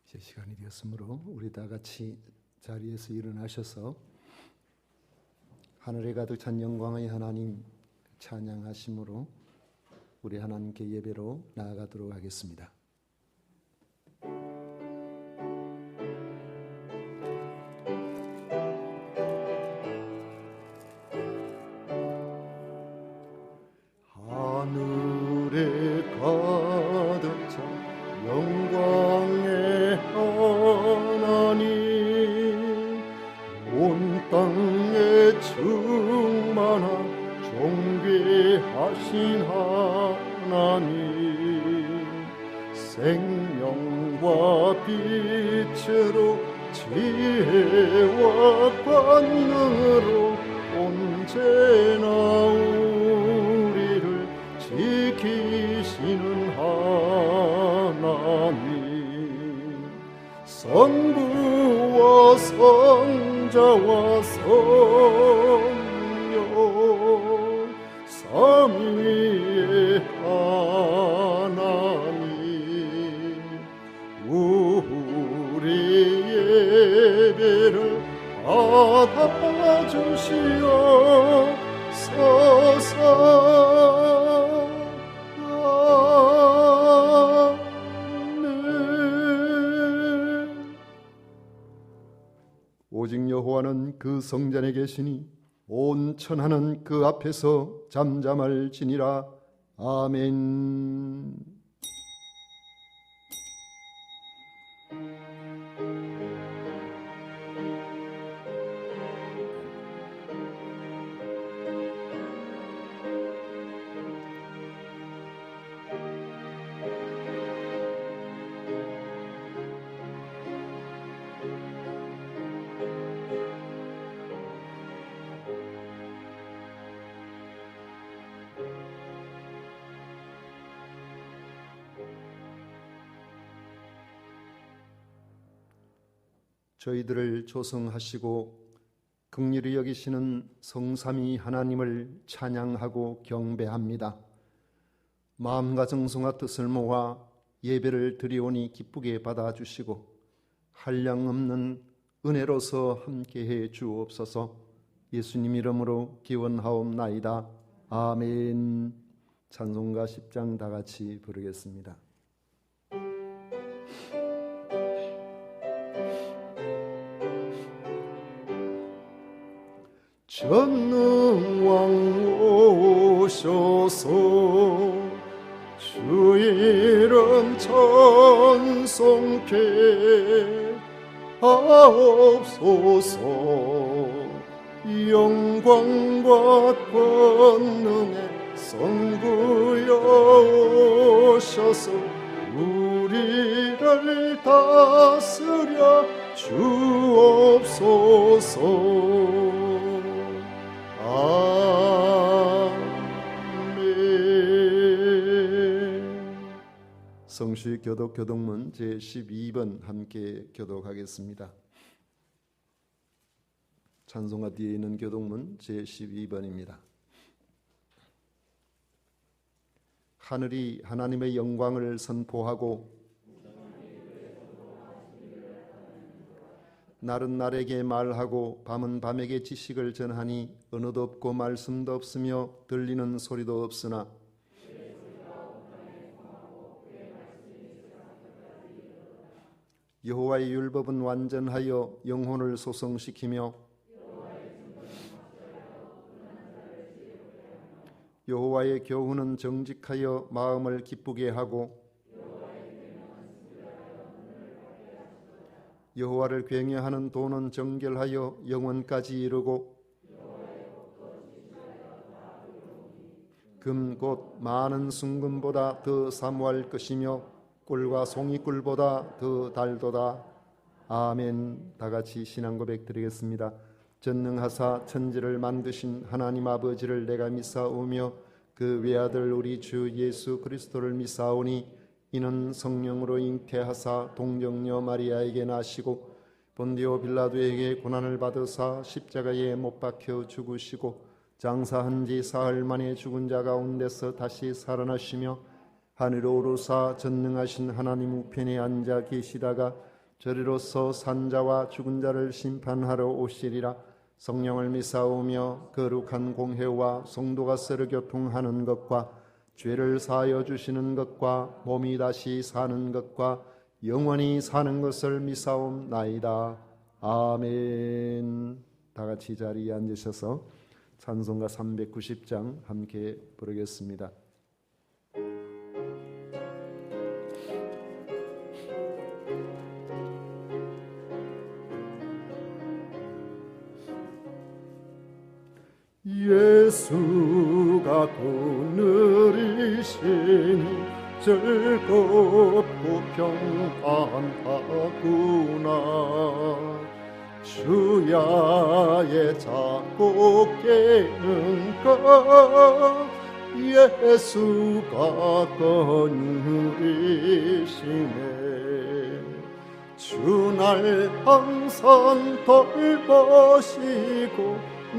이제 시간이 되었으므로 우리 다 같이 자리에서 일어나셔서 하늘에 가득 찬 영광의 하나님 찬양하심으로 우리 하나님께 예배로 나아가도록 하겠습니다. 하늘에 가득 찬 영광의 하나님, 온 땅에 충만한 존귀하신 하나님, 생명과 빛으로 지혜와 권능으로 언제나 우리를 지키시는 하나님, 성부와 성자와 성령 삼위의 하나님, 우리 예배를 받아주시옵소서. 오직 여호와는 그 성전에 계시니 온 천하는 그 앞에서 잠잠할지니라. 아멘. 저희들을 조성하시고 긍휼히 여기시는 성삼위 하나님을 찬양하고 경배합니다. 마음과 정성과 뜻을 모아 예배를 드리오니 기쁘게 받아주시고 한량없는 은혜로서 함께해 주옵소서. 예수님 이름으로 기원하옵나이다. 아멘. 찬송가 10장 다 같이 부르겠습니다. 전능왕 오셔서 주 이름 찬송케 하옵소서. 영광과 권능의 성부여 오셔서 우리를 다스려 주옵소서. 아멘. 성시 교독 교독문 제12번 함께 교독하겠습니다. 찬송가 뒤에 있는 교독문 제12번입니다. 하늘이 하나님의 영광을 선포하고 날은 날에게 말하고 밤은 밤에게 지식을 전하니 언어도 없고 말씀도 없으며 들리는 소리도 없으나 여호와의 율법은 완전하여 영혼을 소성시키며 여호와의 교훈은 정직하여 마음을 기쁘게 하고 여호와를 경외하는 도는 정결하여 영원까지 이르고 금 곧 많은 순금보다 더 사모할 것이며 꿀과 송이꿀보다 더 달도다. 아멘. 다 같이 신앙 고백 드리겠습니다. 전능하사 천지를 만드신 하나님 아버지를 내가 믿사오며 그 외아들 우리 주 예수 그리스도를 믿사오니 이는 성령으로 잉태하사 동정녀 마리아에게 나시고 본디오 빌라도에게 고난을 받으사 십자가에 못 박혀 죽으시고 장사한 지 사흘 만에 죽은 자 가운데서 다시 살아나시며 하늘로 오르사 전능하신 하나님 우편에 앉아 계시다가 저리로서 산자와 죽은 자를 심판하러 오시리라. 성령을 믿사오며 거룩한 공회와 성도가 서로 교통하는 것과 죄를 사하여 주시는 것과 몸이 다시 사는 것과 영원히 사는 것을 믿사옵나이다. 아멘. 다 같이 자리에 앉으셔서 찬송가 390장 함께 부르겠습니다. 예수가 그늘이시니 즐겁고 평안하구나. 주야의 작고 깨는 것 예수가 그늘이시네. 주날 항상 돌보시고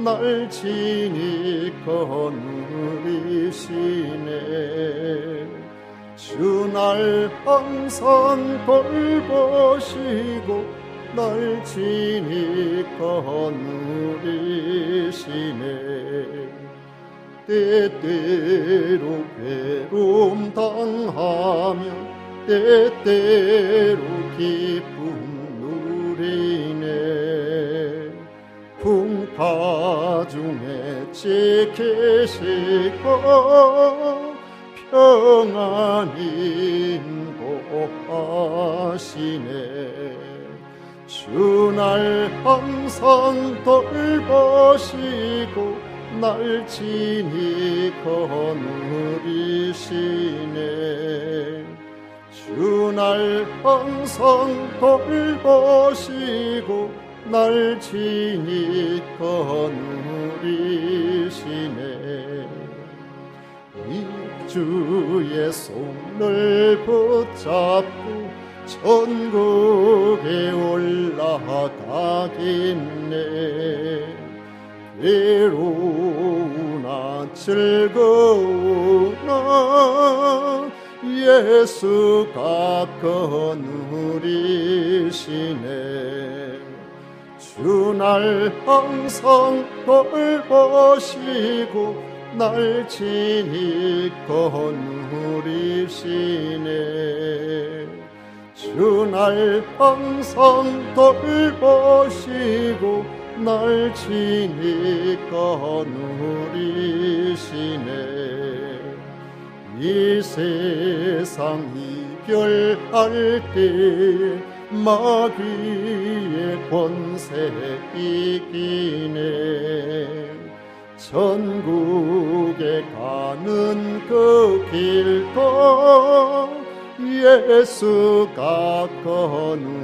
날 친히 거느리시네. 주날 항상 돌보시고 날 친히 거느리시네. 때때로 괴로움 당하며 때때로 기쁨 누리네. 풍파 중에 지키시고 평안히 인도하시네. 주날 항상 돌보시고 날 친히 거느리시네. 주날 항상 돌보시고 날 친히 거느리시네. 이 주의 손을 붙잡고 천국에 올라가겠네. 외로우나 즐거우나 예수가 거느리시네. 주날 항상 돌보시고 날 친히 거느리시네. 주날 항상 돌보시고 날 친히 거느리시네. 이 세상 이별할 때 마귀의 권세 이기네. 천국에 가는 그 길도 예수가 거느리시네.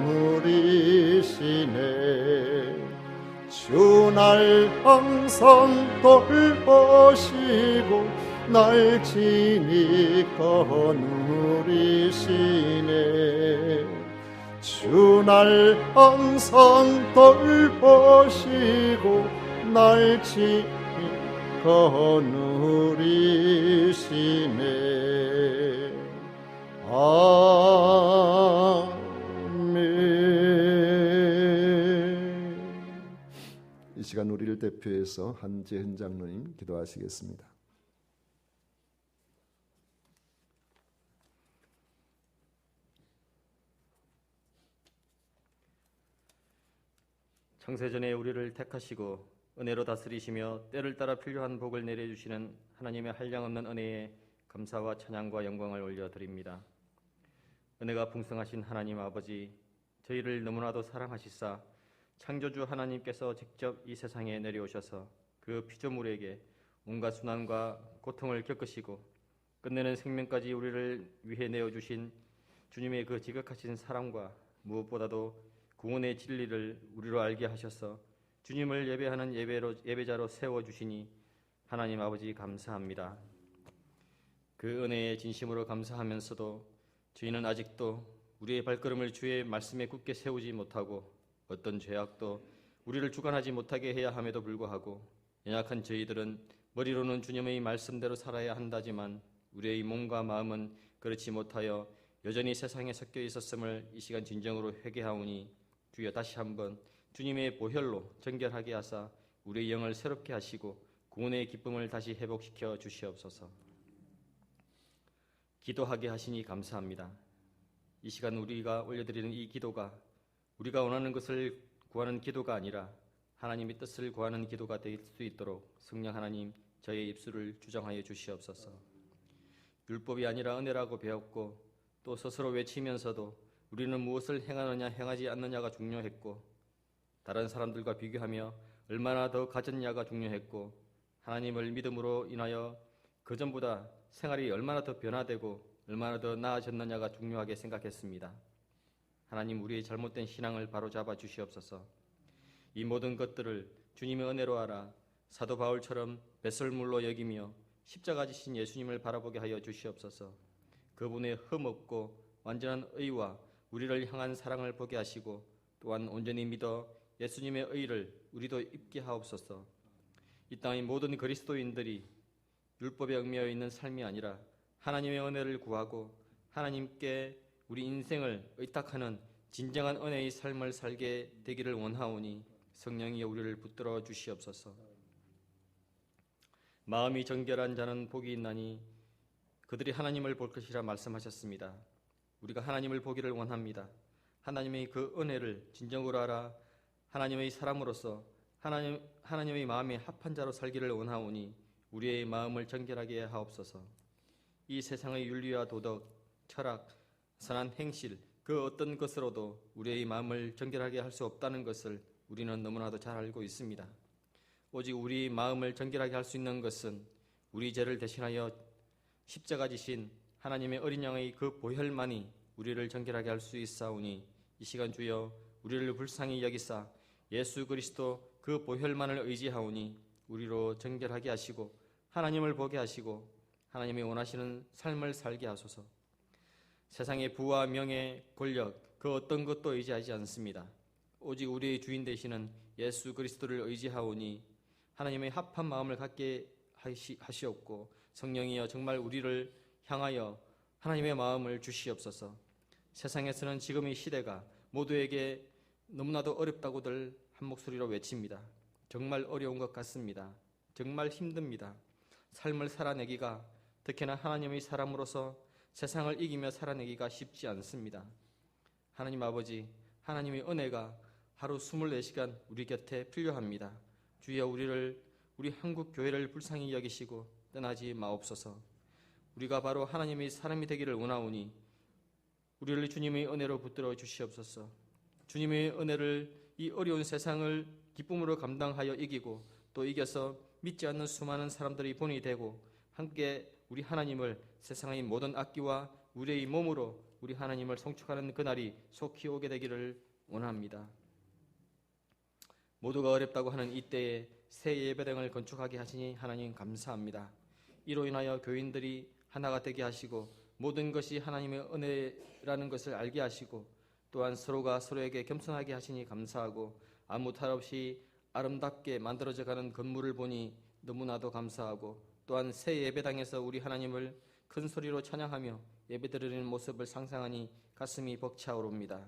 주날 항상 돌보시고 날 친히 거느리시네. 주날 항상 돌보시고 날 친히 거느리시네. 아멘. 이 시간 우리를 대표해서 한재현 장로님 기도하시겠습니다. 창세전에 우리를 택하시고 은혜로 다스리시며 때를 따라 필요한 복을 내려주시는 하나님의 한량없는 은혜에 감사와 찬양과 영광을 올려드립니다. 은혜가 풍성하신 하나님 아버지, 저희를 너무나도 사랑하시사 창조주 하나님께서 직접 이 세상에 내려오셔서 그 피조물에게 온갖 순환과 고통을 겪으시고 끝내는 생명까지 우리를 위해 내어주신 주님의 그 지극하신 사랑과 무엇보다도 구원의 진리를 우리로 알게 하셔서 주님을 예배하는 예배자로 세워주시니 하나님 아버지 감사합니다. 그 은혜에 진심으로 감사하면서도 저희는 아직도 우리의 발걸음을 주의 말씀에 굳게 세우지 못하고 어떤 죄악도 우리를 주관하지 못하게 해야 함에도 불구하고 연약한 저희들은 머리로는 주님의 말씀대로 살아야 한다지만 우리의 몸과 마음은 그렇지 못하여 여전히 세상에 섞여 있었음을 이 시간 진정으로 회개하오니 주여 다시 한번 주님의 보혈로 정결하게 하사 우리의 영을 새롭게 하시고 구원의 기쁨을 다시 회복시켜 주시옵소서. 기도하게 하시니 감사합니다. 이 시간 우리가 올려드리는 이 기도가 우리가 원하는 것을 구하는 기도가 아니라 하나님의 뜻을 구하는 기도가 될 수 있도록 성령 하나님 저의 입술을 주장하여 주시옵소서. 율법이 아니라 은혜라고 배웠고 또 스스로 외치면서도 우리는 무엇을 행하느냐 행하지 않느냐가 중요했고 다른 사람들과 비교하며 얼마나 더 가졌냐가 중요했고 하나님을 믿음으로 인하여 그전보다 생활이 얼마나 더 변화되고 얼마나 더 나아졌느냐가 중요하게 생각했습니다. 하나님 우리의 잘못된 신앙을 바로잡아 주시옵소서. 이 모든 것들을 주님의 은혜로 알아 사도 바울처럼 배설물로 여기며 십자가 지신 예수님을 바라보게 하여 주시옵소서. 그분의 흠없고 완전한 의와 우리를 향한 사랑을 보게 하시고 또한 온전히 믿어 예수님의 의를 우리도 입게 하옵소서. 이 땅의 모든 그리스도인들이 율법에 얽매여 있는 삶이 아니라 하나님의 은혜를 구하고 하나님께 우리 인생을 의탁하는 진정한 은혜의 삶을 살게 되기를 원하오니 성령이여 우리를 붙들어 주시옵소서. 마음이 정결한 자는 복이 있나니 그들이 하나님을 볼 것이라 말씀하셨습니다. 우리가 하나님을 보기를 원합니다. 하나님의 그 은혜를 진정으로 알아 하나님의 사람으로서 하나님의 마음에 합한 자로 살기를 원하오니 우리의 마음을 정결하게 하옵소서. 이 세상의 윤리와 도덕, 철학, 선한 행실 그 어떤 것으로도 우리의 마음을 정결하게 할 수 없다는 것을 우리는 너무나도 잘 알고 있습니다. 오직 우리 마음을 정결하게 할 수 있는 것은 우리 죄를 대신하여 십자가 지신 하나님의 어린 양의 그 보혈만이 우리를 정결하게 할 수 있사오니 이 시간 주여 우리를 불쌍히 여기사 예수 그리스도 그 보혈만을 의지하오니 우리로 정결하게 하시고 하나님을 보게 하시고 하나님이 원하시는 삶을 살게 하소서. 세상의 부와 명예, 권력 그 어떤 것도 의지하지 않습니다. 오직 우리의 주인 되시는 예수 그리스도를 의지하오니 하나님의 합한 마음을 갖게 하시옵고 성령이여 정말 우리를 향하여 하나님의 마음을 주시옵소서. 세상에서는 지금 이 시대가 모두에게 너무나도 어렵다고들 한 목소리로 외칩니다. 정말 어려운 것 같습니다. 정말 힘듭니다. 삶을 살아내기가 특히나 하나님의 사람으로서 세상을 이기며 살아내기가 쉽지 않습니다. 하나님 아버지, 하나님의 은혜가 하루 24시간 우리 곁에 필요합니다. 주여 우리 한국 교회를 불쌍히 여기시고 떠나지 마옵소서. 우리가 바로 하나님의 사람이 되기를 원하오니 우리를 주님의 은혜로 붙들어 주시옵소서. 주님의 은혜를 이 어려운 세상을 기쁨으로 감당하여 이기고 또 이겨서 믿지 않는 수많은 사람들이 본이 되고 함께 우리 하나님을 세상의 모든 악기와 우리의 몸으로 우리 하나님을 송축하는 그날이 속히 오게 되기를 원합니다. 모두가 어렵다고 하는 이때에 새 예배당을 건축하게 하시니 하나님 감사합니다. 이로 인하여 교인들이 하나가 되게 하시고 모든 것이 하나님의 은혜라는 것을 알게 하시고 또한 서로가 서로에게 겸손하게 하시니 감사하고 아무 탈 없이 아름답게 만들어져 가는 건물을 보니 너무나도 감사하고 또한 새 예배당에서 우리 하나님을 큰 소리로 찬양하며 예배드리는 모습을 상상하니 가슴이 벅차오릅니다.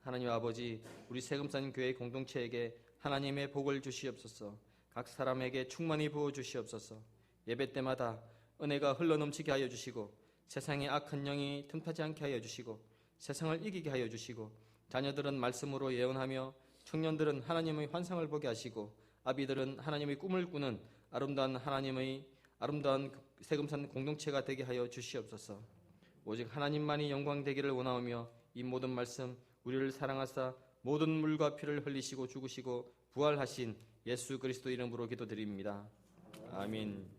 하나님 아버지, 우리 세금산 교회 공동체에게 하나님의 복을 주시옵소서. 각 사람에게 충만히 부어 주시옵소서. 예배 때마다 은혜가 흘러넘치게 하여 주시고 세상의 악한 영이 틈타지 않게 하여 주시고 세상을 이기게 하여 주시고 자녀들은 말씀으로 예언하며 청년들은 하나님의 환상을 보게 하시고 아비들은 하나님의 꿈을 꾸는 아름다운 세금산 공동체가 되게 하여 주시옵소서. 오직 하나님만이 영광 되기를 원하오며 이 모든 말씀 우리를 사랑하사 모든 물과 피를 흘리시고 죽으시고 부활하신 예수 그리스도 이름으로 기도드립니다. 아멘.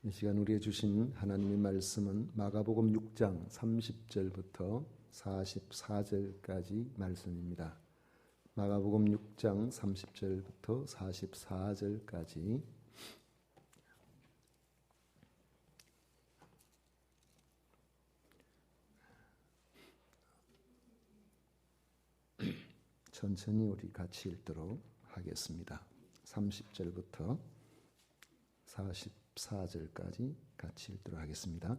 이 시간 우리에게 주신 하나님의 말씀은 마가복음 6장 30절부터 44절까지 말씀입니다. 마가복음 6장 30절부터 44절까지 천천히 우리 같이 읽도록 하겠습니다. 30절부터 44절까지 같이 읽도록 하겠습니다.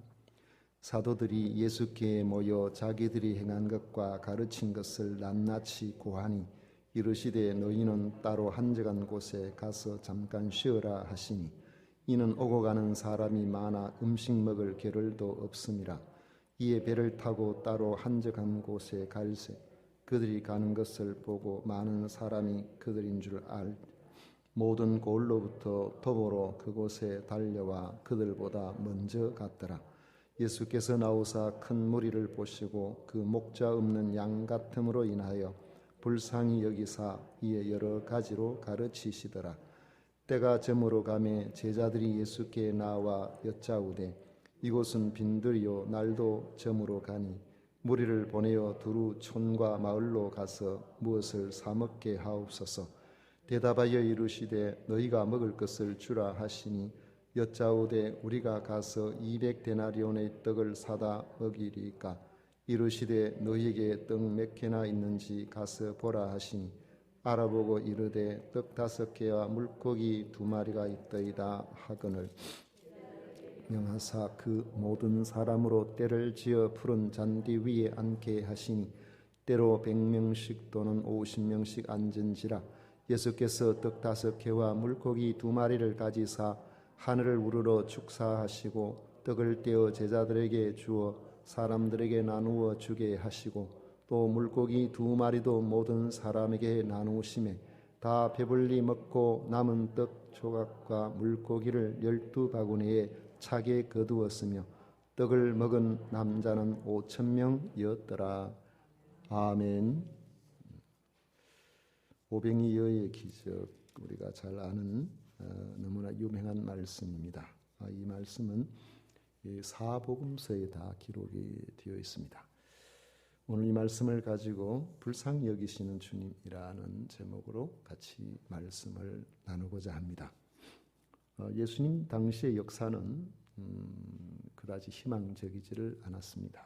사도들이 예수께 모여 자기들이 행한 것과 가르친 것을 낱낱이 고하니 이르시되 너희는 따로 한적한 곳에 가서 잠깐 쉬어라 하시니 이는 오고 가는 사람이 많아 음식 먹을 겨를도 없음이라. 이에 배를 타고 따로 한적한 곳에 갈새 그들이 가는 것을 보고 많은 사람이 그들인 줄 모든 골로부터 도보로 그곳에 달려와 그들보다 먼저 갔더라. 예수께서 나오사 큰 무리를 보시고 그 목자 없는 양 같음으로 인하여 불쌍히 여기사 이에 여러 가지로 가르치시더라. 때가 저물어 가매 제자들이 예수께 나와 여짜오되 이곳은 빈들이요 날도 저물어 가니 무리를 보내어 두루 촌과 마을로 가서 무엇을 사 먹게 하옵소서. 대답하여 이르시되 너희가 먹을 것을 주라 하시니 여짜오되 우리가 가서 200데나리온의 떡을 사다 먹이리까. 이르시되 너희에게 떡 몇 개나 있는지 가서 보라 하시니 알아보고 이르되 떡 5개와 물고기 2마리가 있더이다 하거늘 명하사 그 모든 사람으로 때를 지어 푸른 잔디 위에 앉게 하시니 때로 100명씩 또는 50명씩 앉은지라. 예수께서 떡 5개와 물고기 2마리를 가지사 하늘을 우러러 축사하시고 떡을 떼어 제자들에게 주어 사람들에게 나누어 주게 하시고 또 물고기 2마리도 모든 사람에게 나누시매 다 배불리 먹고 남은 떡 조각과 물고기를 12바구니에 차게 거두었으며 떡을 먹은 남자는 5,000명이었더라. 아멘. 오병이 여의 기적, 우리가 잘 아는 너무나 유명한 말씀입니다. 이 말씀은 사복음서에 다 기록이 되어 있습니다. 오늘 이 말씀을 가지고 불쌍히 여기시는 주님이라는 제목으로 같이 말씀을 나누고자 합니다. 예수님 당시의 역사는 그다지 희망적이지를 않았습니다.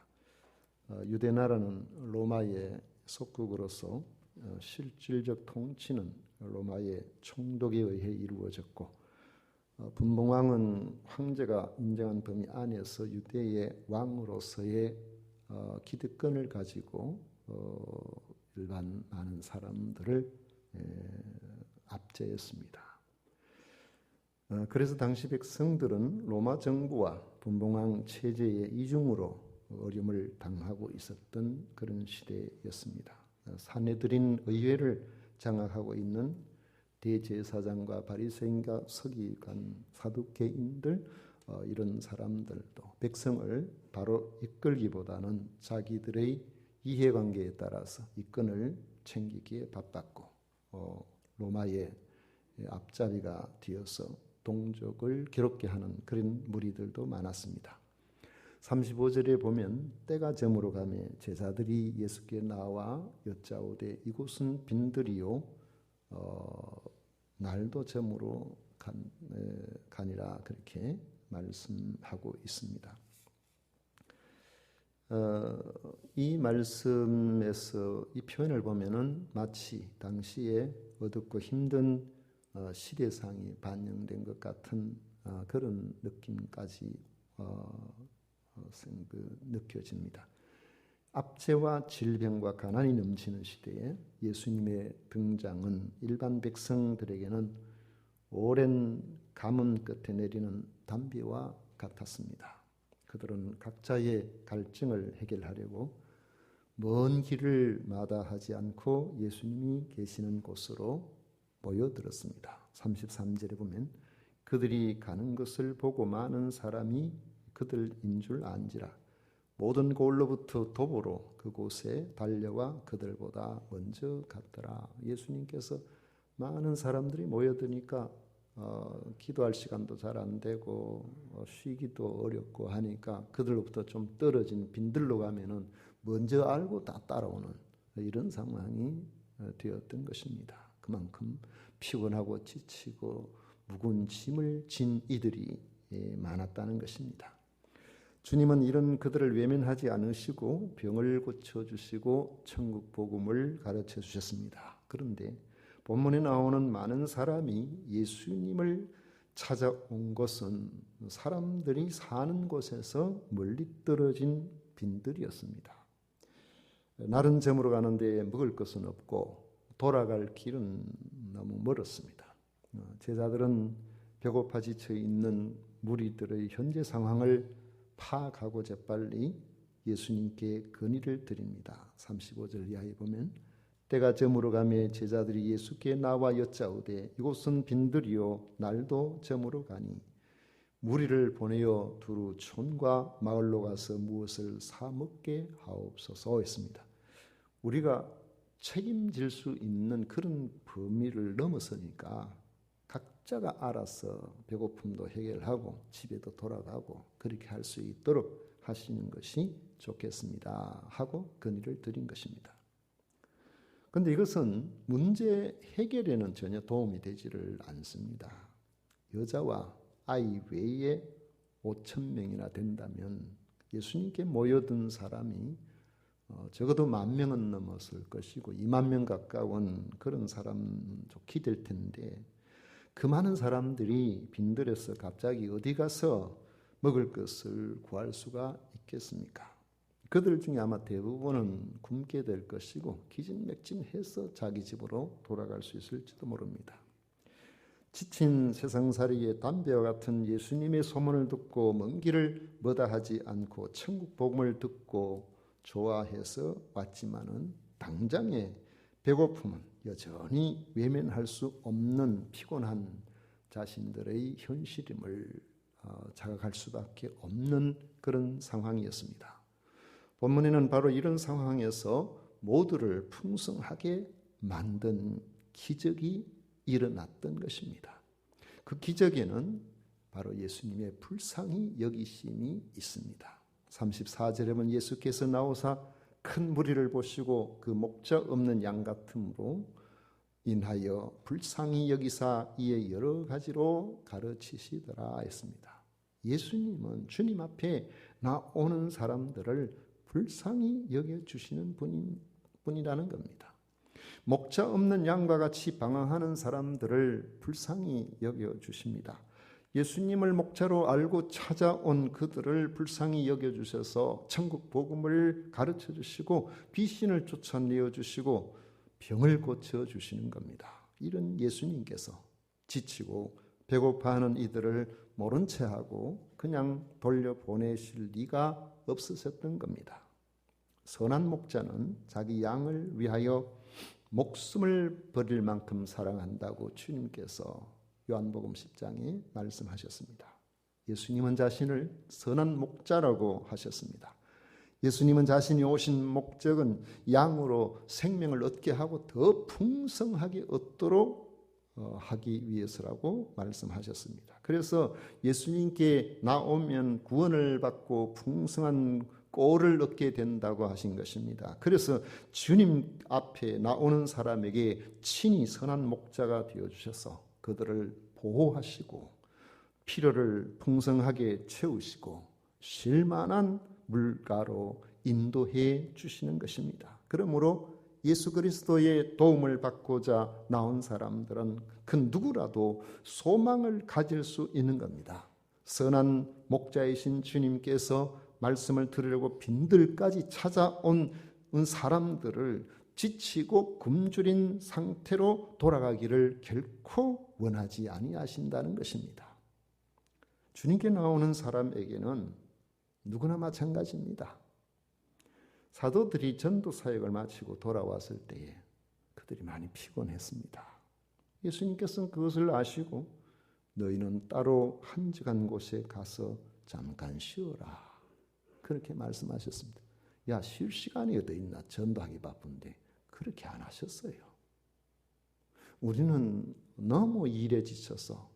유대 나라는 로마의 속국으로서 실질적 통치는 로마의 총독에 의해 이루어졌고 분봉왕은 황제가 인정한 범위 안에서 유대의 왕으로서의 기득권을 가지고 일반 많은 사람들을 압제했습니다. 그래서 당시 백성들은 로마 정부와 분봉왕 체제의 이중으로 어려움을 당하고 있었던 그런 시대였습니다. 사내들인 의회를 장악하고 있는 대제사장과 바리새인과 서기관, 사두개인들 이런 사람들도 백성을 바로 이끌기보다는 자기들의 이해관계에 따라서 이권을 챙기기에 바빴고 로마의 앞잡이가 되어서 동족을 괴롭게 하는 그런 무리들도 많았습니다. 35절에 보면 때가 저물어 가매 제자들이 예수께 나와 여짜오되 이곳은 빈들이요 날도 저물어 가니라 그렇게 말씀하고 있습니다. 이 말씀에서 이 표현을 보면은 마치 당시에 어둡고 힘든 시대상이 반영된 것 같은 그런 느낌까지 느껴집니다. 압제와 질병과 가난이 넘치는 시대에 예수님의 등장은 일반 백성들에게는 오랜 가뭄 끝에 내리는 단비와 같았습니다. 그들은 각자의 갈증을 해결하려고 먼 길을 마다하지 않고 예수님이 계시는 곳으로 모여들었습니다. 33절에 보면 그들이 가는 것을 보고 많은 사람이 그들인 줄 안지라. 모든 골로부터 도보로 그곳에 달려와 그들보다 먼저 갔더라. 예수님께서 많은 사람들이 모여드니까 기도할 시간도 잘 안 되고 쉬기도 어렵고 하니까 그들로부터 좀 떨어진 빈들로 가면은 먼저 알고 다 따라오는 이런 상황이 되었던 것입니다. 그만큼 피곤하고 지치고 무거운 짐을 진 이들이 많았다는 것입니다. 주님은 이런 그들을 외면하지 않으시고 병을 고쳐주시고 천국 복음을 가르쳐 주셨습니다. 그런데 본문에 나오는 많은 사람이 예수님을 찾아온 것은 사람들이 사는 곳에서 멀리 떨어진 빈들이었습니다. 날은 저물어 가는데 먹을 것은 없고 돌아갈 길은 너무 멀었습니다. 제자들은 배고파 지쳐 있는 무리들의 현재 상황을 파악하고 재빨리 예수님께 건의를 드립니다. 35절 이하에 보면 때가 저물어 가매 제자들이 예수께 나와 여짜오되 이곳은 빈들이요 날도 저물어 가니 무리를 보내어 두루 촌과 마을로 가서 무엇을 사 먹게 하옵소서 했습니다. 우리가 책임질 수 있는 그런 범위를 넘어서니까 각자가 알아서 배고픔도 해결하고 집에도 돌아가고 그렇게 할 수 있도록 하시는 것이 좋겠습니다 하고 건의를 드린 것입니다. 그런데 이것은 문제 해결에는 전혀 도움이 되지를 않습니다. 여자와 아이 외에 5,000명이나 된다면 예수님께 모여든 사람이 적어도 10,000명은 넘었을 것이고 20,000명 가까운 그런 사람 좋게 될 텐데 그 많은 사람들이 빈들에서 갑자기 어디 가서 먹을 것을 구할 수가 있겠습니까? 그들 중에 아마 대부분은 굶게 될 것이고 기진맥진해서 자기 집으로 돌아갈 수 있을지도 모릅니다. 지친 세상살이의 담배와 같은 예수님의 소문을 듣고 먼 길을 머다하지 않고 천국 복음을 듣고 좋아해서 왔지만은 당장의 배고픔은 여전히 외면할 수 없는 피곤한 자신들의 현실임을 자각할 수밖에 없는 그런 상황이었습니다. 본문에는 바로 이런 상황에서 모두를 풍성하게 만든 기적이 일어났던 것입니다. 그 기적에는 바로 예수님의 불쌍히 여기심이 있습니다. 34절에 보면 예수께서 나오사 큰 무리를 보시고 그 목자 없는 양 같음으로 인하여 불쌍히 여기사 이에 여러 가지로 가르치시더라 했습니다. 예수님은 주님 앞에 나오는 사람들을 불쌍히 여겨주시는 분이라는 겁니다. 목자 없는 양과 같이 방황하는 사람들을 불쌍히 여겨주십니다. 예수님을 목자로 알고 찾아온 그들을 불쌍히 여겨주셔서 천국 복음을 가르쳐주시고 귀신을 쫓아내어 주시고 병을 고쳐주시는 겁니다. 이런 예수님께서 지치고 배고파하는 이들을 모른 채하고 그냥 돌려보내실 리가 없으셨던 겁니다. 선한 목자는 자기 양을 위하여 목숨을 버릴 만큼 사랑한다고 주님께서 요한복음 10장에 말씀하셨습니다. 예수님은 자신을 선한 목자라고 하셨습니다. 예수님은 자신이 오신 목적은 양으로 생명을 얻게 하고 더 풍성하게 얻도록 하기 위해서라고 말씀하셨습니다. 그래서 예수님께 나오면 구원을 받고 풍성한 꼴을 얻게 된다고 하신 것입니다. 그래서 주님 앞에 나오는 사람에게 친히 선한 목자가 되어주셔서 그들을 보호하시고 필요를 풍성하게 채우시고 쉴만한 물가로 인도해 주시는 것입니다. 그러므로 예수 그리스도의 도움을 받고자 나온 사람들은 그 누구라도 소망을 가질 수 있는 겁니다. 선한 목자이신 주님께서 말씀을 들으려고 빈들까지 찾아온 사람들을 지치고 굶주린 상태로 돌아가기를 결코 원하지 아니하신다는 것입니다. 주님께 나오는 사람에게는 누구나 마찬가지입니다. 사도들이 전도 사역을 마치고 돌아왔을 때에 그들이 많이 피곤했습니다. 예수님께서는 그것을 아시고 너희는 따로 한적한 곳에 가서 잠깐 쉬어라. 그렇게 말씀하셨습니다. 야, 쉴 시간이 어디 있나? 전도하기 바쁜데. 그렇게 안 하셨어요. 우리는 너무 일에 지쳐서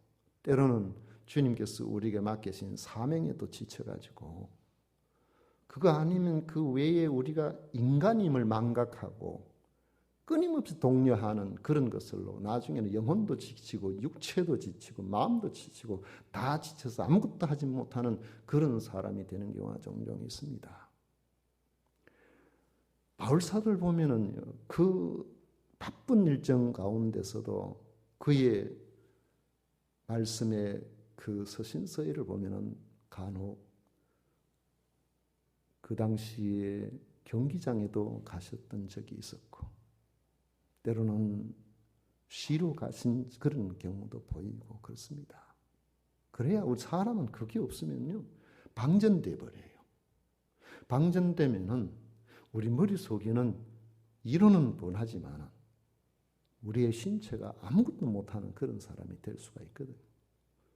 때로는 주님께서 우리에게 맡기신 사명에도 지쳐가지고 그거 아니면 그 외에 우리가 인간임을 망각하고 끊임없이 독려하는 그런 것으로 나중에는 영혼도 지치고 육체도 지치고 마음도 지치고 다 지쳐서 아무것도 하지 못하는 그런 사람이 되는 경우가 종종 있습니다. 바울사도를 보면은 그 바쁜 일정 가운데서도 그의 말씀의 그 서신서의를 보면은 간혹 그 당시에 경기장에도 가셨던 적이 있었고 때로는 쉬러 가신 그런 경우도 보이고 그렇습니다. 그래야 우리 사람은 그게 없으면요 방전돼 버려요. 방전되면은 우리 머릿속에는 이론은 뻔하지만 우리의 신체가 아무것도 못하는 그런 사람이 될 수가 있거든요.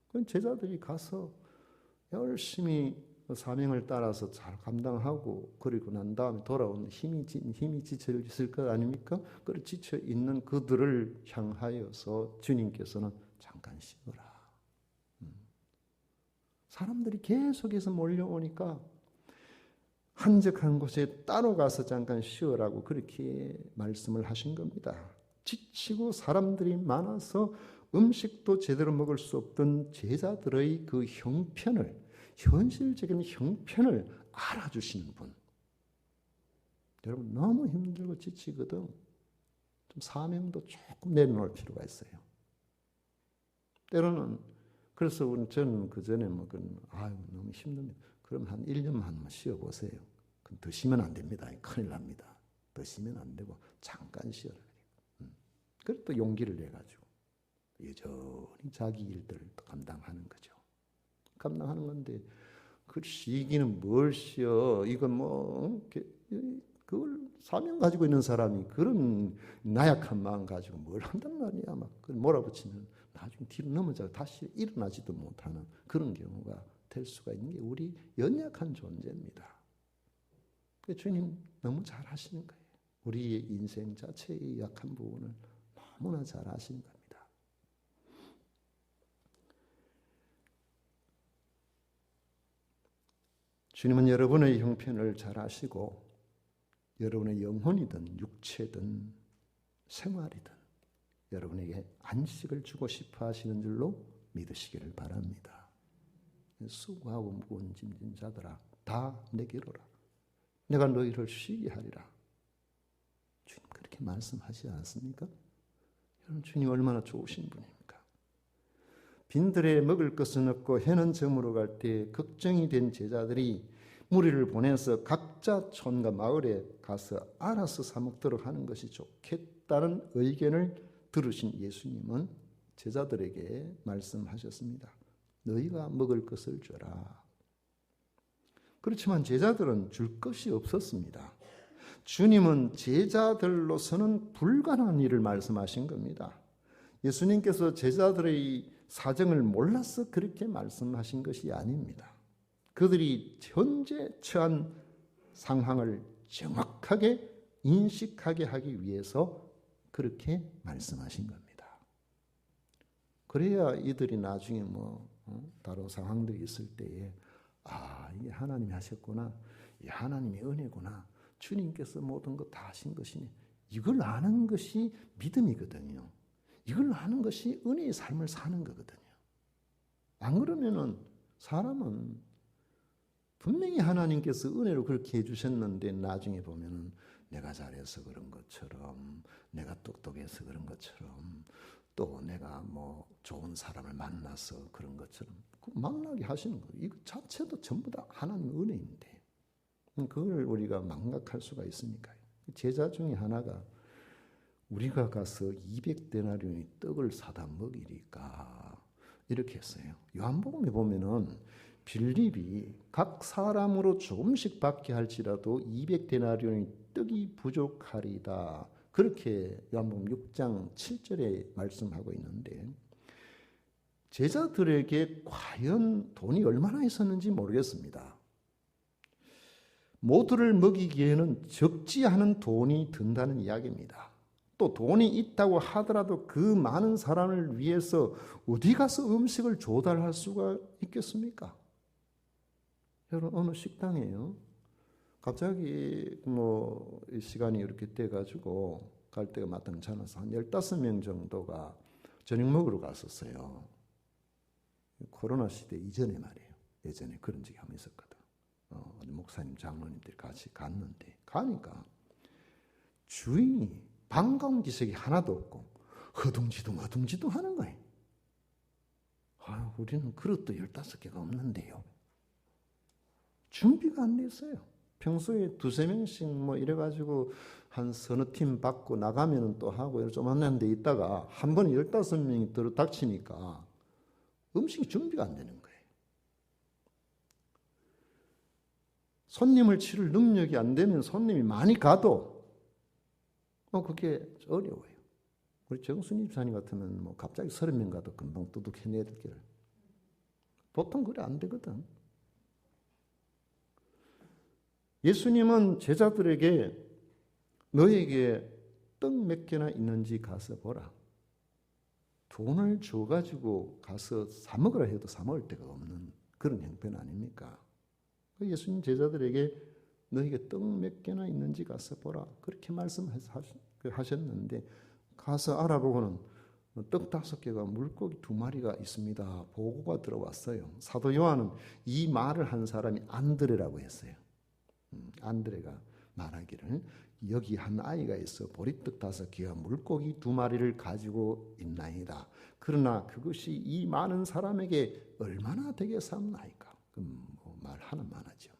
그건 제자들이 가서 열심히 사명을 따라서 잘 감당하고 그리고 난 다음에 돌아오는 힘이 지쳐 있을 것 아닙니까? 그 지쳐 있는 그들을 향하여서 주님께서는 잠깐 쉬어라. 사람들이 계속해서 몰려오니까 한적한 곳에 따로 가서 잠깐 쉬어라고 그렇게 말씀을 하신 겁니다. 지치고 사람들이 많아서 음식도 제대로 먹을 수 없던 제자들의 그 형편을 현실적인 형편을 알아주시는 분. 여러분 너무 힘들고 지치거든. 좀 사명도 조금 내려놓을 필요가 있어요. 때로는 그래서 저는 그 전에 너무 힘듭니다. 그럼 한 1년만 쉬어보세요. 그럼 더 쉬면 안 됩니다. 큰일 납니다. 더 쉬면 안 되고 잠깐 쉬어라. 그래서 또 용기를 내가지고 여전히 자기 일들을 또 감당하는 거죠. 감당하는 건데 그 쉬기는 뭘 쉬어? 이건 그걸 사명 가지고 있는 사람이 그런 나약한 마음 가지고 뭘 한단 말이야. 막 몰아붙이면 나중에 뒤로 넘어져 다시 일어나지도 못하는 그런 경우가 될 수가 있는 게 우리 연약한 존재입니다. 주님 너무 잘 하시는 거예요. 우리의 인생 자체의 약한 부분을 너무나 잘 아시는 겁니다. 주님은 여러분의 형편을 잘 아시고 여러분의 영혼이든 육체든 생활이든 여러분에게 안식을 주고 싶어 하시는 줄로 믿으시기를 바랍니다. 수고하고 무거운 짐진 자들아 다 내게로 오라. 내가 너희를 쉬게 하리라. 주님 그렇게 말씀하시지 않습니까? 여러분 주님 얼마나 좋으신 분입니까? 빈들에 먹을 것은 없고 해는 저물어 갈 때 걱정이 된 제자들이 무리를 보내서 각자 촌과 마을에 가서 알아서 사 먹도록 하는 것이 좋겠다는 의견을 들으신 예수님은 제자들에게 말씀하셨습니다. 너희가 먹을 것을 줘라. 그렇지만 제자들은 줄 것이 없었습니다. 주님은 제자들로서는 불가능한 일을 말씀하신 겁니다. 예수님께서 제자들의 사정을 몰라서 그렇게 말씀하신 것이 아닙니다. 그들이 현재 처한 상황을 정확하게 인식하게 하기 위해서 그렇게 말씀하신 겁니다. 그래야 이들이 나중에 다른 상황들이 있을 때에 이게 하나님이 하셨구나. 이 하나님의 은혜구나. 주님께서 모든 것 다 하신 것이니 이걸 아는 것이 믿음이거든요. 이걸 아는 것이 은혜의 삶을 사는 거거든요. 안 그러면은 사람은 분명히 하나님께서 은혜로 그렇게 해주셨는데 나중에 보면은 내가 잘해서 그런 것처럼 내가 똑똑해서 그런 것처럼 또 내가 좋은 사람을 만나서 그런 것처럼 망나게 하시는 거예요. 이거 자체도 전부 다 하나님의 은혜인데 그걸 우리가 망각할 수가 있으니까요. 제자 중에 하나가 우리가 가서 200데나리온의 떡을 사다 먹이리까 이렇게 했어요. 요한복음에 보면은 빌립이 각 사람으로 조금씩 받게 할지라도 200데나리온의 떡이 부족하리다. 그렇게 요한복음 6장 7절에 말씀하고 있는데 제자들에게 과연 돈이 얼마나 있었는지 모르겠습니다. 모두를 먹이기에는 적지 않은 돈이 든다는 이야기입니다. 또 또 돈이 있다고 하더라도 그 많은 사람을 위해서 어디 가서 음식을 조달할 수가 있겠습니까? 여러분, 어느 식당이에요. 갑자기 이 시간이 이렇게 돼가지고 갈 데가 마땅치 않아서 한 15명 정도가 저녁 먹으러 갔었어요. 코로나 시대 이전에 말이에요. 예전에 그런 적이 한번 있었거든. 목사님, 장로님들이 같이 갔는데 가니까 주인이 반가운 기색이 하나도 없고 허둥지둥 하는 거예요. 우리는 그릇도 15개가 없는데요. 준비가 안 됐어요. 평소에 2-3명씩 이래가지고 한 서너 팀 받고 나가면 또 하고 좀 하는 데 있다가 한 번에 15명이 들어닥치니까 음식이 준비가 안 되는 거예요. 손님을 치를 능력이 안 되면 손님이 많이 가도 그게 어려워요. 우리 정순이 집사님 같으면 갑자기 30명 가도 금방 뚜둑 해내야 될 길. 보통 그래 안 되거든. 예수님은 제자들에게 너에게 떡 몇 개나 있는지 가서 보라. 돈을 줘가지고 가서 사 먹으라 해도 사 먹을 데가 없는 그런 형편 아닙니까? 예수님 제자들에게 너에게 떡 몇 개나 있는지 가서 보라. 그렇게 말씀하셨는데 가서 알아보고는 떡 5개가 물고기 2마리가 있습니다. 보고가 들어왔어요. 사도 요한은 이 말을 한 사람이 안드레라고 했어요. 안드레가 말하기를 여기 한 아이가 있어 보리떡 5개와 물고기 2마리를 가지고 있나이다. 그러나 그것이 이 많은 사람에게 얼마나 되겠사옵나이까? 말하는 많아죠.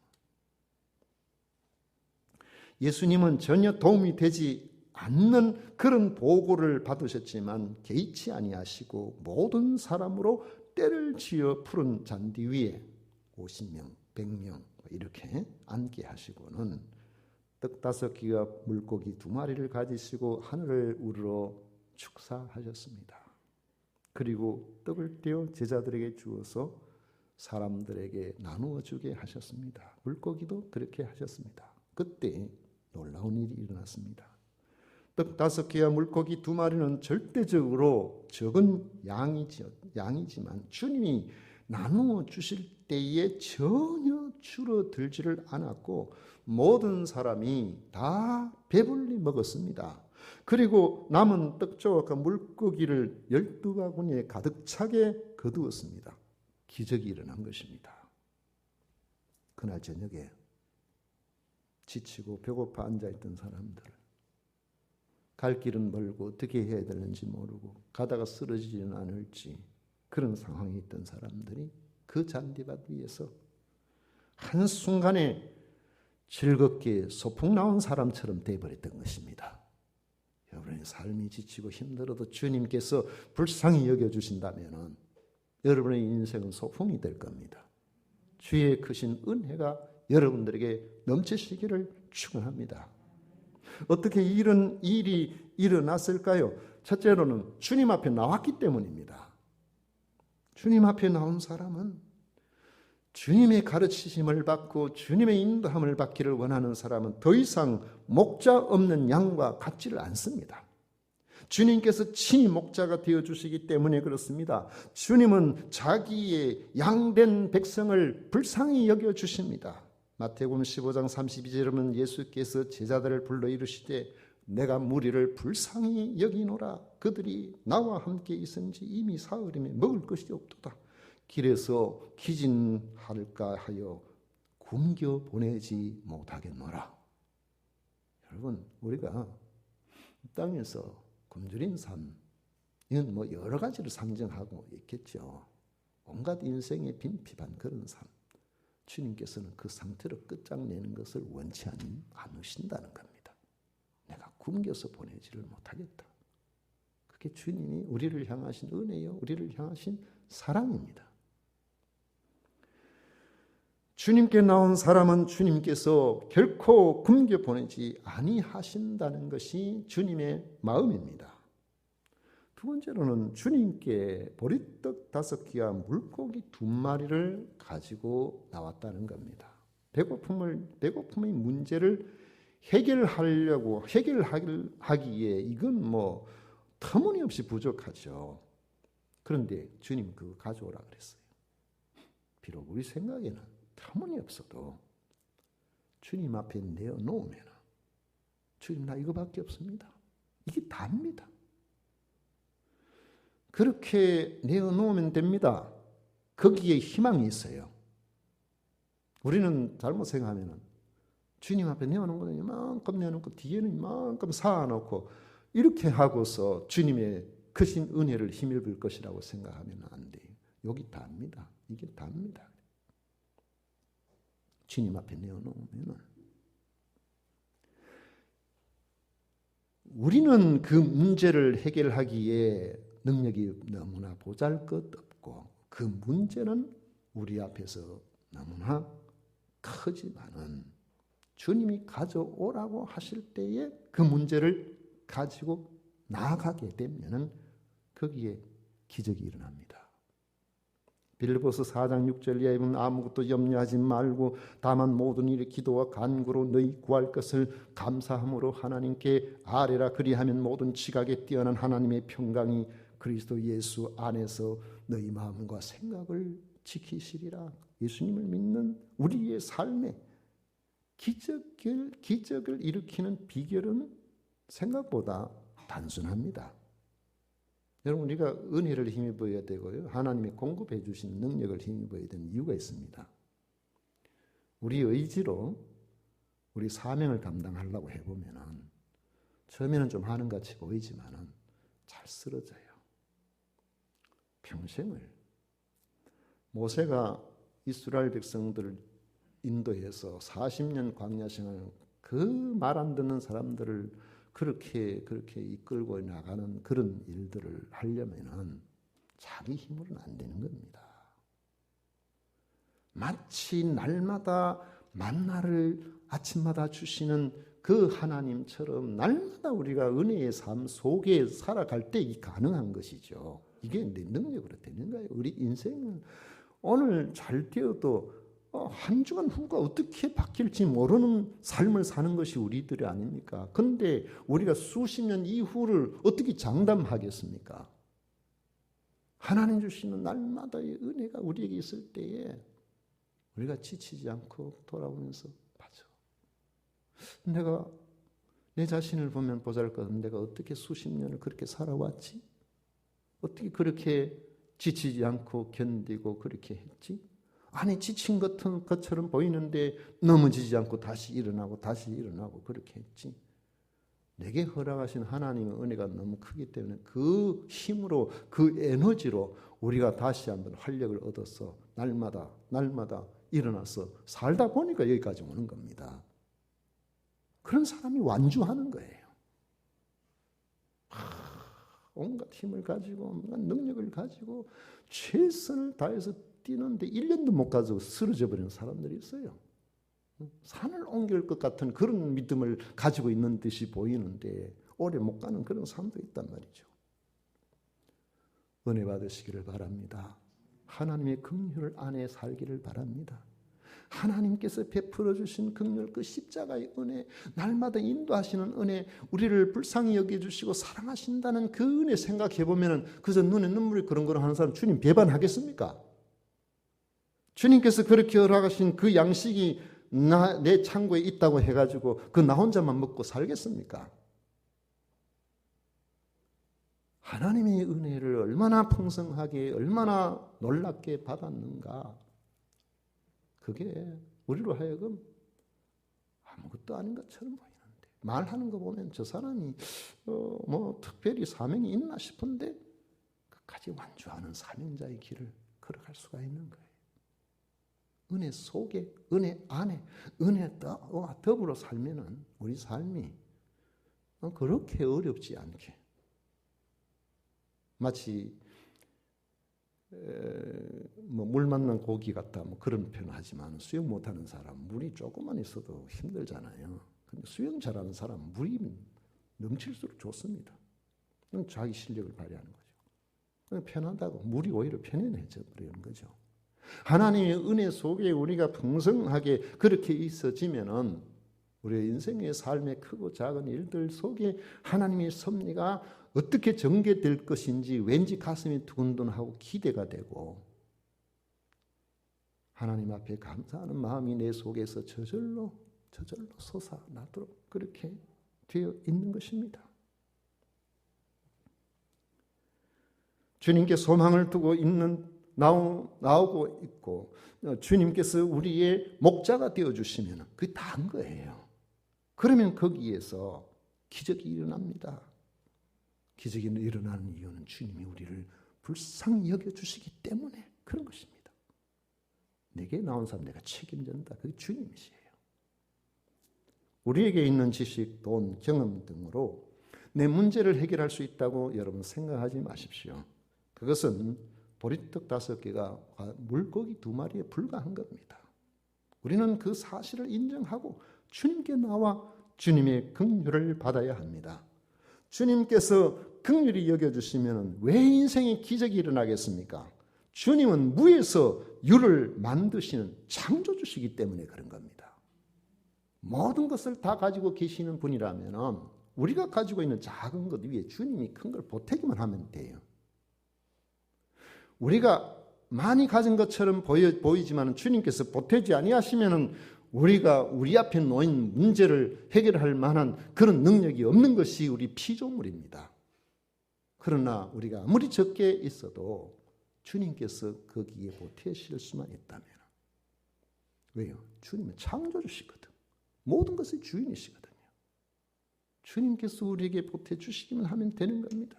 예수님은 전혀 도움이 되지 않는 그런 보고를 받으셨지만 개의치 아니하시고 모든 사람으로 때를 지어 푸른 잔디 위에 50명, 100명 이렇게 앉게 하시고는 떡 5개와 물고기 2마리를 가지시고 하늘을 우러러 축사하셨습니다. 그리고 떡을 떼어 제자들에게 주어서 사람들에게 나누어 주게 하셨습니다. 물고기도 그렇게 하셨습니다. 그때 놀라운 일이 일어났습니다. 떡 5개와 물고기 2마리는 절대적으로 적은 양이지만 주님이 나누어 주실 때에 전혀 줄어들지를 않았고 모든 사람이 다 배불리 먹었습니다. 그리고 남은 떡조각과 물고기를 12바구니에 가득 차게 거두었습니다. 기적이 일어난 것입니다. 그날 저녁에 지치고 배고파 앉아있던 사람들, 갈 길은 멀고 어떻게 해야 되는지 모르고 가다가 쓰러지지는 않을지 그런 상황에 있던 사람들이 그 잔디밭 위에서 한순간에 즐겁게 소풍 나온 사람처럼 돼버렸던 것입니다. 여러분의 삶이 지치고 힘들어도 주님께서 불쌍히 여겨주신다면 여러분의 인생은 소풍이 될 겁니다. 주의 크신 은혜가 여러분들에게 넘치시기를 축원합니다. 어떻게 이런 일이 일어났을까요? 첫째로는 주님 앞에 나왔기 때문입니다. 주님 앞에 나온 사람은 주님의 가르치심을 받고 주님의 인도함을 받기를 원하는 사람은 더 이상 목자 없는 양과 같지를 않습니다. 주님께서 친히 목자가 되어주시기 때문에 그렇습니다. 주님은 자기의 양된 백성을 불쌍히 여겨주십니다. 마태복음 15장 32절에는 예수께서 제자들을 불러 이르시되 내가 무리를 불쌍히 여기노라. 그들이 나와 함께 있은지 이미 사흘이며 먹을 것이 없도다. 길에서 기진할까 하여 굶겨 보내지 못하겠노라. 여러분, 우리가 땅에서 굶주린 삶, 이건 여러 가지를 상징하고 있겠죠. 온갖 인생의 빈핍한 그런 삶. 주님께서는 그 상태로 끝장내는 것을 원치 않으신다는 겁니다. 내가 굶겨서 보내지를 못하겠다. 그게 주님이 우리를 향하신 은혜요, 우리를 향하신 사랑입니다. 주님께 나온 사람은 주님께서 결코 굶겨 보내지 아니하신다는 것이 주님의 마음입니다. 두 번째로는 주님께 보리떡 5개와 물고기 2마리를 가지고 나왔다는 겁니다. 배고픔의 문제를 해결하기에 이건 뭐 터무니없이 부족하죠. 그런데 주님 그거 가져오라 그랬어요. 비록 우리 생각에는 터무니없어도 주님 앞에 내어놓으면 주님 나 이거밖에 없습니다. 이게 답니다. 그렇게 내어놓으면 됩니다. 거기에 희망이 있어요. 우리는 잘못 생각하면 주님 앞에 내어놓은 거는 이만큼 내어놓고 뒤에는 이만큼 쌓아놓고 이렇게 하고서 주님의 크신 은혜를 힘입을 것이라고 생각하면 안 돼요. 여기 답니다. 이게 답니다. 주님 앞에 내어놓으면 우리는 그 문제를 해결하기에 능력이 너무나 보잘것없고 그 문제는 우리 앞에서 너무나 크지만은 주님이 가져오라고 하실 때에 그 문제를 가지고 나아가게 되면은 거기에 기적이 일어납니다. 빌립보서 4장 6절 이하에 보면 아무것도 염려하지 말고 다만 모든 일에 기도와 간구로 너희 구할 것을 감사함으로 하나님께 아뢰라. 그리하면 모든 지각에 뛰어난 하나님의 평강이 그리스도 예수 안에서 너희 마음과 생각을 지키시리라. 예수님을 믿는 우리의 삶에 기적을 일으키는 비결은 생각보다 단순합니다. 여러분 우리가 은혜를 힘입어야 되고요. 하나님이 공급해 주신 능력을 힘입어야 되는 이유가 있습니다. 우리 의지로 우리 사명을 감당하려고 해보면 처음에는 좀 하는 것 같이 보이지만 잘 쓰러져요. 평생을 모세가 이스라엘 백성들을 인도해서 40년 광야 생활 그 말 안 듣는 사람들을 그렇게 이끌고 나가는 그런 일들을 하려면은 자기 힘으로는 안 되는 겁니다. 마치 날마다 만나를 아침마다 주시는 그 하나님처럼 날마다 우리가 은혜의 삶 속에 살아갈 때 이 가능한 것이죠. 이게 내 능력으로 되는 거예요. 우리 인생은 오늘 잘 되어도 한 주간 후가 어떻게 바뀔지 모르는 삶을 사는 것이 우리들이 아닙니까? 그런데 우리가 수십 년 이후를 어떻게 장담하겠습니까? 하나님 주시는 날마다의 은혜가 우리에게 있을 때에 우리가 지치지 않고 돌아오면서 맞아. 내가 내 자신을 보면 보잘것없는 내가 어떻게 수십 년을 그렇게 살아왔지? 어떻게 그렇게 지치지 않고 견디고 그렇게 했지? 아니 지친 것처럼 보이는데 넘어지지 않고 다시 일어나고 그렇게 했지. 내게 허락하신 하나님의 은혜가 너무 크기 때문에 그 힘으로 그 에너지로 우리가 다시 한번 활력을 얻어서 날마다 일어나서 살다 보니까 여기까지 오는 겁니다. 그런 사람이 완주하는 거예요. 온갖 힘을 가지고 온갖 능력을 가지고 최선을 다해서 뛰는데 1년도 못 가지고 쓰러져 버리는 사람들이 있어요. 산을 옮길 것 같은 그런 믿음을 가지고 있는 듯이 보이는데 오래 못 가는 그런 사람도 있단 말이죠. 은혜 받으시기를 바랍니다. 하나님의 긍휼 안에 살기를 바랍니다. 하나님께서 베풀어 주신 긍휼 그 십자가의 은혜, 날마다 인도하시는 은혜, 우리를 불쌍히 여겨주시고 사랑하신다는 그 은혜 생각해 보면 그저 눈에 눈물이 그렁그렁 하는 사람 주님 배반하겠습니까? 주님께서 그렇게 허락하신 그 양식이 내 창고에 있다고 해가지고 그 나 혼자만 먹고 살겠습니까? 하나님의 은혜를 얼마나 풍성하게 얼마나 놀랍게 받았는가. 그게 우리로 하여금 아무것도 아닌 것처럼 보이는데 말하는 거 보면 저 사람이 뭐 특별히 사명이 있나 싶은데 끝까지 완주하는 사명자의 길을 걸어갈 수가 있는 거예요. 은혜 속에, 은혜 안에, 은혜와 더불어 살면은 우리 삶이 그렇게 어렵지 않게 마치 물 만난 고기 같다 뭐 그런 표현 하지만 수영 못하는 사람 물이 조금만 있어도 힘들잖아요. 근데 수영 잘하는 사람 물이 넘칠수록 좋습니다. 자기 실력을 발휘하는 거죠. 편하다고 물이 오히려 편안해져 버리는 거죠. 하나님의 은혜 속에 우리가 풍성하게 그렇게 있어지면은 우리의 인생의 삶의 크고 작은 일들 속에 하나님의 섭리가 어떻게 전개될 것인지 왠지 가슴이 두근두근하고 기대가 되고 하나님 앞에 감사하는 마음이 내 속에서 저절로 솟아나도록 그렇게 되어 있는 것입니다. 주님께 소망을 두고 나오고 있고 주님께서 우리의 목자가 되어주시면 그게 다 한 거예요. 그러면 거기에서 기적이 일어납니다. 기적이 일어나는 이유는 주님이 우리를 불쌍히 여겨주시기 때문에 그런 것입니다. 내게 나온 사람 내가 책임진다. 그게 주님이시에요. 우리에게 있는 지식, 돈, 경험 등으로 내 문제를 해결할 수 있다고 여러분 생각하지 마십시오. 그것은 보리떡 5개가 물고기 2마리에 불과한 겁니다. 우리는 그 사실을 인정하고 주님께 나와 주님의 긍휼을 받아야 합니다. 주님께서 긍휼히 여겨주시면 왜 인생에 기적이 일어나겠습니까? 주님은 무에서 유를 만드시는 창조주시기 때문에 그런 겁니다. 모든 것을 다 가지고 계시는 분이라면 우리가 가지고 있는 작은 것 위에 주님이 큰 걸 보태기만 하면 돼요. 우리가 많이 가진 것처럼 보이지만 주님께서 보태지 아니하시면 우리가 우리 앞에 놓인 문제를 해결할 만한 그런 능력이 없는 것이 우리 피조물입니다. 그러나 우리가 아무리 적게 있어도 주님께서 거기에 보태실 수만 있다면 왜요? 주님은 창조주시거든. 모든 것의 주인이시거든요. 주님께서 우리에게 보태주시기만 하면 되는 겁니다.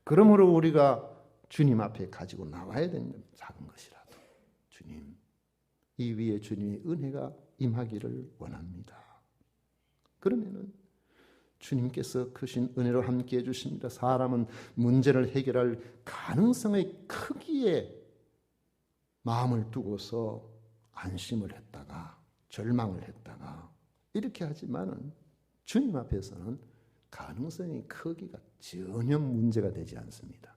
그러므로 우리가 주님 앞에 가지고 나와야 되는 작은 것이라도 주님, 이 위에 주님의 은혜가 임하기를 원합니다. 그러면은 주님께서 크신 은혜로 함께 해주십니다. 사람은 문제를 해결할 가능성의 크기에 마음을 두고서 안심을 했다가 절망을 했다가 이렇게 하지만은 주님 앞에서는 가능성의 크기가 전혀 문제가 되지 않습니다.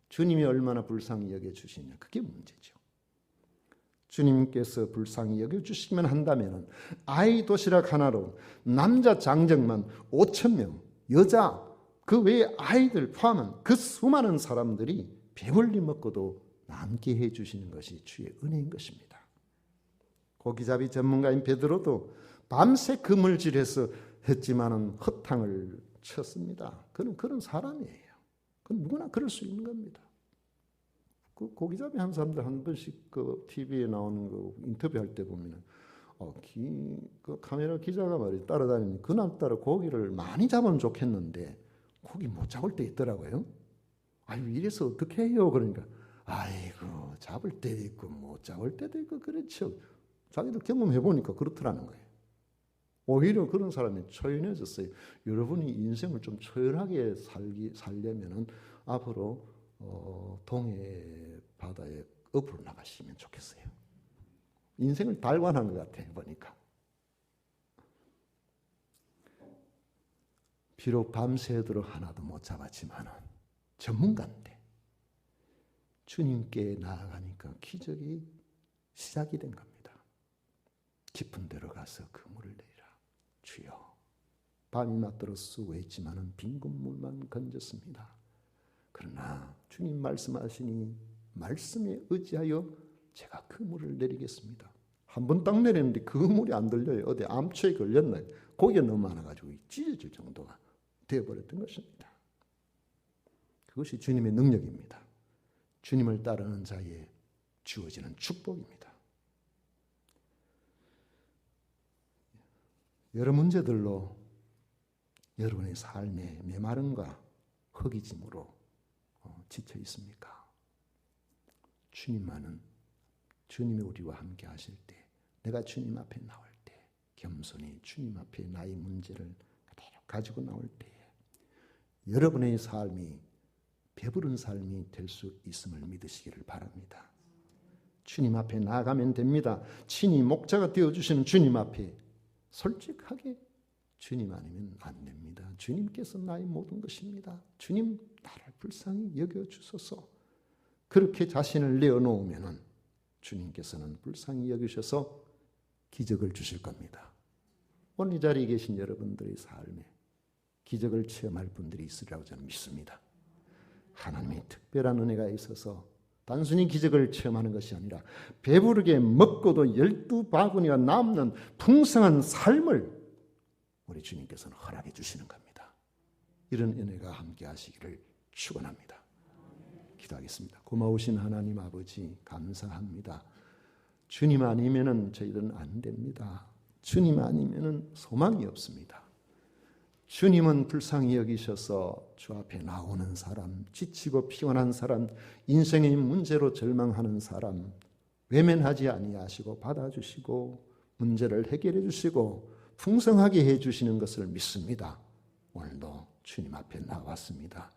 주님이 얼마나 불쌍히 여겨주시냐 그게 문제죠. 주님께서 불쌍히 여겨주시기만 한다면 아이 도시락 하나로 남자 장정만 5,000명, 여자 그 외에 아이들 포함한 그 수많은 사람들이 배불리 먹고도 남게 해주시는 것이 주의 은혜인 것입니다. 고기잡이 전문가인 베드로도 밤새 그물질해서 했지만은 허탕을 쳤습니다. 그는 그런 사람이에요. 그건 누구나 그럴 수 있는 겁니다. 그 고기잡이 한 사람들 한 번씩 그 TV에 나오는 거 인터뷰할 때 보면은 그 카메라 기자가 말이야 따라다니는 그날따라 고기를 많이 잡으면 좋겠는데 고기 못 잡을 때 있더라고요. 아유 이래서 어떻게 해요? 그러니까 아이고 잡을 때도 있고 못 잡을 때도 있고 그렇죠. 자기들 경험해 보니까 그렇더라는 거예요. 오히려 그런 사람이 초연해졌어요. 여러분이 인생을 좀 초연하게 살려면은 앞으로 동해 바다에 읍으로 나가시면 좋겠어요. 인생을 달관한 것 같아 보니까. 비록 밤새도록 하나도 못 잡았지만은 전문가인데 주님께 나아가니까 기적이 시작이 된 겁니다. 깊은 데로 가서 그물을 내리라. 주여. 밤이 맞도록 수고했지만은 빈 그물만 건졌습니다. 그러나 주님 말씀하시니 말씀에 의지하여 제가 그물을 내리겠습니다. 한 번 딱 내렸는데 그 물이 안 들려요. 어디 암초에 걸렸나요? 고기가 너무 많아가지고 찢어질 정도가 되어버렸던 것입니다. 그것이 주님의 능력입니다. 주님을 따르는 자에 주어지는 축복입니다. 여러 문제들로 여러분의 삶의 메마름과 허기짐으로 지쳐 있습니까? 주님만은 주님이 우리와 함께 하실 때 내가 주님 앞에 나올 때 겸손히 주님 앞에 나의 문제를 그대로 가지고 나올 때에 여러분의 삶이 배부른 삶이 될 수 있음을 믿으시기를 바랍니다. 주님 앞에 나아가면 됩니다. 친히 목자가 되어주시는 주님 앞에 솔직하게 주님 아니면 안 됩니다. 주님께서 나의 모든 것입니다. 주님 나를 불쌍히 여겨주소서. 그렇게 자신을 내어놓으면 주님께서는 불쌍히 여기셔서 기적을 주실 겁니다. 오늘 이 자리에 계신 여러분들의 삶에 기적을 체험할 분들이 있으리라고 저는 믿습니다. 하나님의 특별한 은혜가 있어서 단순히 기적을 체험하는 것이 아니라 배부르게 먹고도 12바구니가 남는 풍성한 삶을 우리 주님께서는 허락해 주시는 겁니다. 이런 은혜가 함께 하시기를 축원합니다. 기도하겠습니다. 고마우신 하나님 아버지 감사합니다. 주님 아니면은 저희들은 안 됩니다. 주님 아니면은 소망이 없습니다. 주님은 불쌍히 여기셔서 주 앞에 나오는 사람, 지치고 피곤한 사람, 인생의 문제로 절망하는 사람 외면하지 아니하시고 받아주시고 문제를 해결해 주시고 풍성하게 해주시는 것을 믿습니다. 오늘도 주님 앞에 나왔습니다.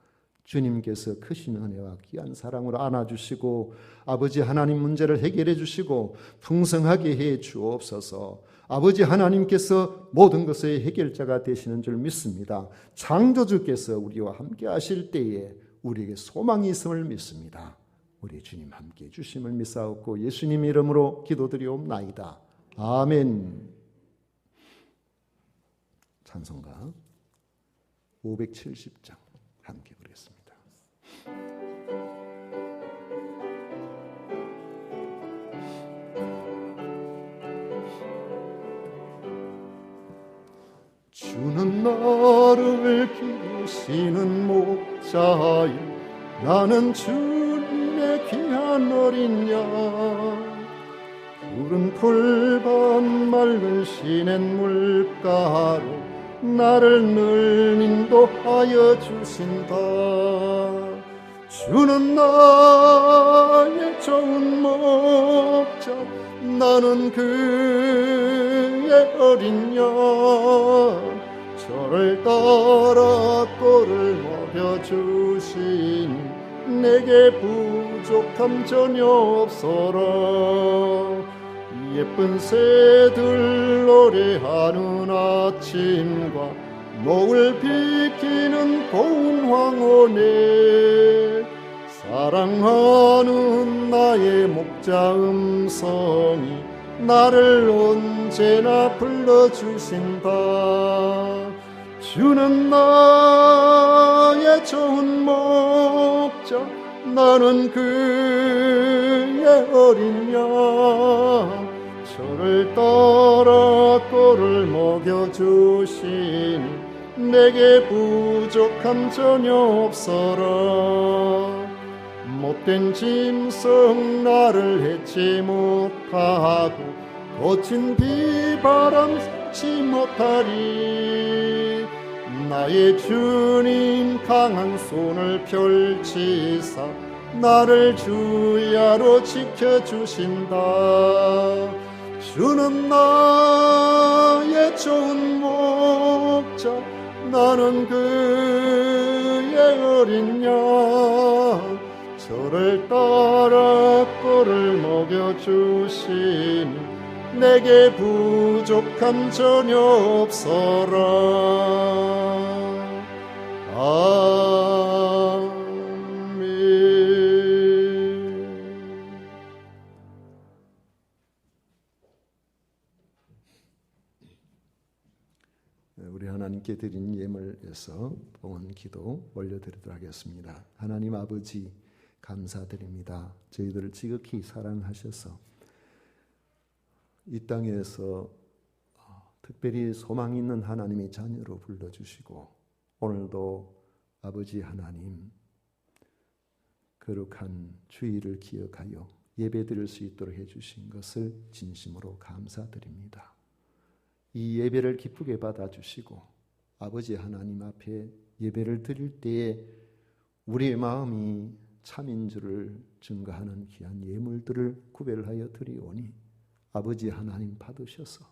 주님께서 크신 은혜와 귀한 사랑으로 안아주시고 아버지 하나님 문제를 해결해 주시고 풍성하게 해 주옵소서. 아버지 하나님께서 모든 것의 해결자가 되시는 줄 믿습니다. 창조주께서 우리와 함께 하실 때에 우리에게 소망이 있음을 믿습니다. 우리 주님 함께 주심을 믿사옵고 예수님 이름으로 기도드리옵나이다. 아멘. 찬송가 570장 함께 부르겠습니다. 주는 나를 기르시는 목자여 나는 주님의 귀한 어린 양 푸른 풀밭 맑은 시냇 물가로 나를 늘 인도하여 주신다. 주는 나의 좋은 목자 나는 그의 어린 양 저를 따라 꼴을 먹여주시니 내게 부족함 전혀 없어라. 예쁜 새들 노래하는 아침과 노을 비키는 고운 황혼에 사랑하는 나의 목자 음성이 나를 언제나 불러주신다. 주는 나의 좋은 목자 나는 그의 어린 양 저를 따라 꼴을 먹여주시니 내게 부족함 전혀 없어라. 못된 짐승 나를 해치 못하고 거친 비바람 치 못하리. 나의 주님 강한 손을 펼치사 나를 주야로 지켜주신다. 주는 나의 좋은 목자 나는 그의 어린 양 저를 따라 꼴을 먹여주시니 내게 부족함 전혀 없어라. 아멘. 우리 하나님께 드린 예물에서 봉헌 기도 올려드리도록 하겠습니다. 하나님 아버지 감사드립니다. 저희들을 지극히 사랑하셔서 이 땅에서 특별히 소망 있는 하나님의 자녀로 불러주시고 오늘도 아버지 하나님 거룩한 주일을 기억하여 예배드릴 수 있도록 해주신 것을 진심으로 감사드립니다. 이 예배를 기쁘게 받아주시고 아버지 하나님 앞에 예배를 드릴 때에 우리의 마음이 참인 줄을 증거하는 귀한 예물들을 구별하여 드리오니 아버지 하나님 받으셔서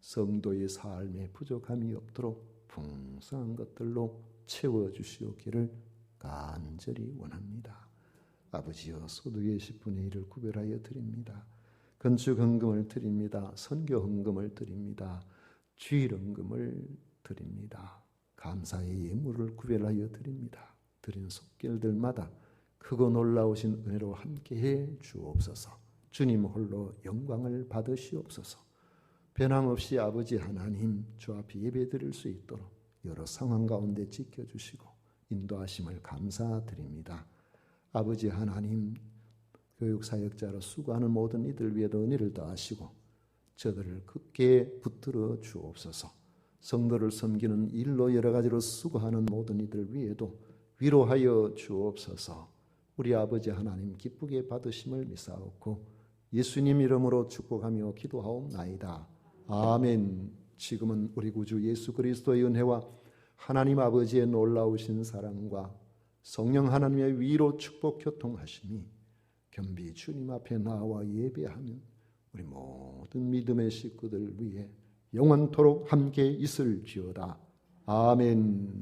성도의 삶에 부족함이 없도록 풍성한 것들로 채워주시옵기를 간절히 원합니다. 아버지여 소득의 10분의 1을 구별하여 드립니다. 건축 헌금을 드립니다. 선교 헌금을 드립니다. 주일 헌금을 드립니다. 감사의 예물을 구별하여 드립니다. 드린 속결들마다 크고 놀라우신 은혜로 함께해 주옵소서. 주님 홀로 영광을 받으시옵소서. 변함없이 아버지 하나님 주 앞에 예배드릴 수 있도록 여러 상황 가운데 지켜주시고 인도하심을 감사드립니다. 아버지 하나님, 교육사역자로 수고하는 모든 이들 위에도 은혜를 더하시고 저들을 굳게 붙들어 주옵소서. 성도를 섬기는 일로 여러 가지로 수고하는 모든 이들 위에도 위로하여 주옵소서. 우리 아버지 하나님 기쁘게 받으심을 믿사옵고 예수님 이름으로 축복하며 기도하옵나이다. 아멘. 지금은 우리 구주 예수 그리스도의 은혜와 하나님 아버지의 놀라우신 사랑과 성령 하나님의 위로 축복 교통하심이 겸비 주님 앞에 나와 예배하는 우리 모든 믿음의 식구들 위해 영원토록 함께 있을지어다. 아멘.